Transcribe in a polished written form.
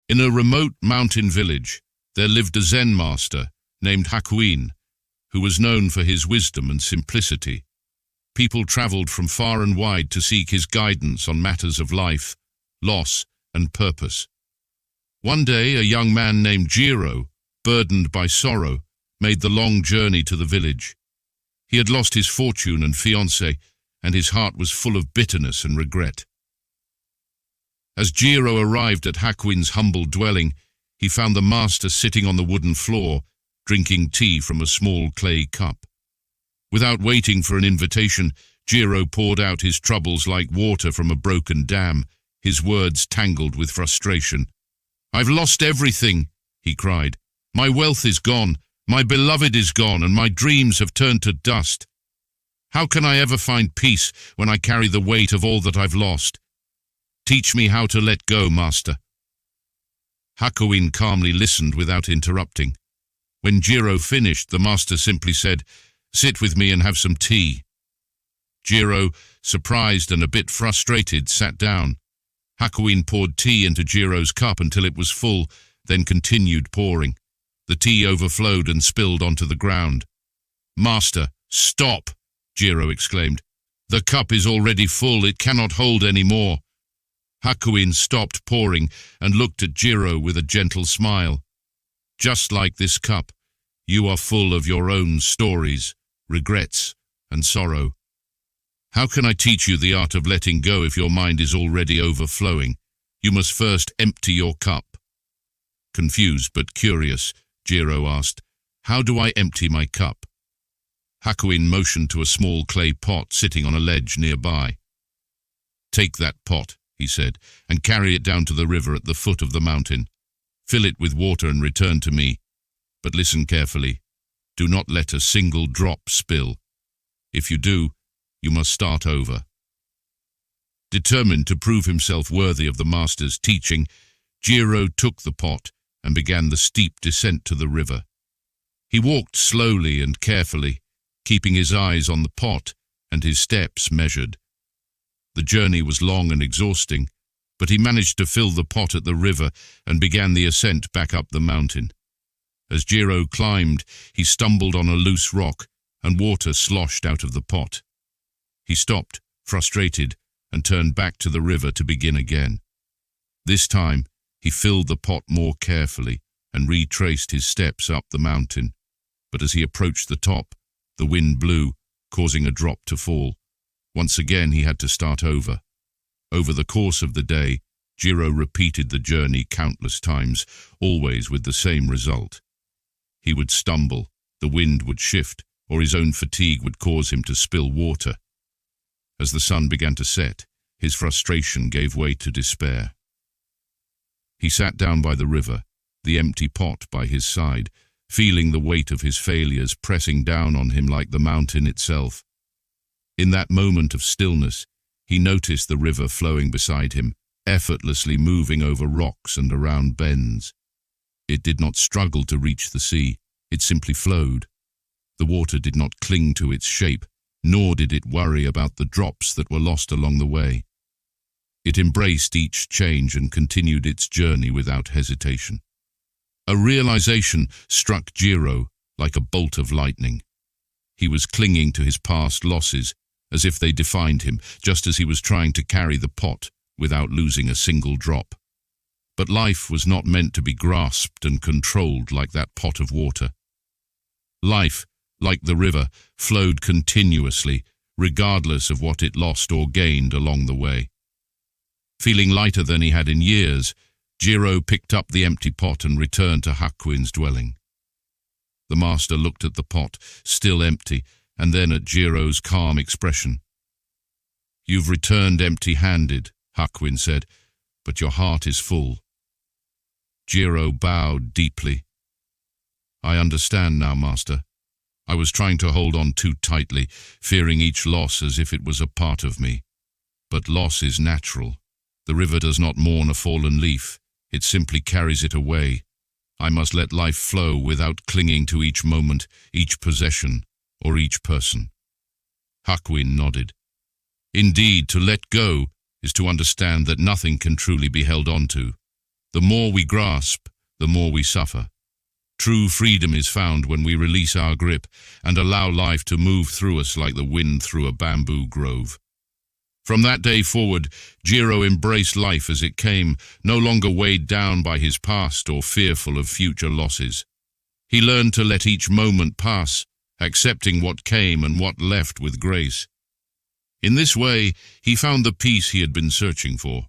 In a remote mountain village, there lived a Zen master named Hakuin, who was known for his wisdom and simplicity. People traveled from far and wide to seek his guidance on matters of life, loss, and purpose. One day, a young man named Jiro, burdened by sorrow, made the long journey to the village. He had lost his fortune and fiancée, and his heart was full of bitterness and regret. As Jiro arrived at Hakuin's humble dwelling, he found the master sitting on the wooden floor, drinking tea from a small clay cup. Without waiting for an invitation, Jiro poured out his troubles like water from a broken dam, his words tangled with frustration. "I've lost everything," he cried. "My wealth is gone, my beloved is gone, and my dreams have turned to dust. How can I ever find peace when I carry the weight of all that I've lost? Teach me how to let go, master." Hakuin calmly listened without interrupting. When Jiro finished, the master simply said, "Sit with me and have some tea." Jiro, surprised and a bit frustrated, sat down. Hakuin poured tea into Jiro's cup until it was full, then continued pouring. The tea overflowed and spilled onto the ground. "Master, stop!" Jiro exclaimed. "The cup is already full, it cannot hold any more." Hakuin stopped pouring and looked at Jiro with a gentle smile. "Just like this cup, you are full of your own stories, regrets, and sorrow. How can I teach you the art of letting go if your mind is already overflowing? You must first empty your cup." Confused but curious, Jiro asked, "How do I empty my cup?" Hakuin motioned to a small clay pot sitting on a ledge nearby. "Take that pot," he said, "and carry it down to the river at the foot of the mountain. Fill it with water and return to me. But listen carefully. Do not let a single drop spill. If you do, you must start over." Determined to prove himself worthy of the master's teaching, Jiro took the pot and began the steep descent to the river. He walked slowly and carefully, keeping his eyes on the pot and his steps measured. The journey was long and exhausting, but he managed to fill the pot at the river and began the ascent back up the mountain. As Jiro climbed, he stumbled on a loose rock, and water sloshed out of the pot. He stopped, frustrated, and turned back to the river to begin again. This time, he filled the pot more carefully and retraced his steps up the mountain. But as he approached the top, the wind blew, causing a drop to fall. Once again, he had to start over. Over the course of the day, Jiro repeated the journey countless times, always with the same result. He would stumble, the wind would shift, or his own fatigue would cause him to spill water. As the sun began to set, his frustration gave way to despair. He sat down by the river, the empty pot by his side, feeling the weight of his failures pressing down on him like the mountain itself. In that moment of stillness, he noticed the river flowing beside him, effortlessly moving over rocks and around bends. It did not struggle to reach the sea, it simply flowed. The water did not cling to its shape, nor did it worry about the drops that were lost along the way. It embraced each change and continued its journey without hesitation. A realization struck Jiro like a bolt of lightning. He was clinging to his past losses, as if they defined him, just as he was trying to carry the pot without losing a single drop. But life was not meant to be grasped and controlled like that pot of water. Life, like the river, flowed continuously, regardless of what it lost or gained along the way. Feeling lighter than he had in years, Jiro picked up the empty pot and returned to Hakuin's dwelling. The master looked at the pot, still empty, and then at Jiro's calm expression. "You've returned empty-handed," Hakuin said, "but your heart is full." Jiro bowed deeply. "I understand now, master. I was trying to hold on too tightly, fearing each loss as if it was a part of me. But loss is natural. The river does not mourn a fallen leaf. It simply carries it away. I must let life flow without clinging to each moment, each possession, or each person." Hakuin nodded. Indeed, to let go is to understand that nothing can truly be held on to. The more we grasp, the more we suffer. True freedom is found when we release our grip and allow life to move through us like the wind through a bamboo grove. From that day forward, Jiro embraced life as it came, no longer weighed down by his past or fearful of future losses. He learned to let each moment pass, accepting what came and what left with grace. In this way, he found the peace he had been searching for.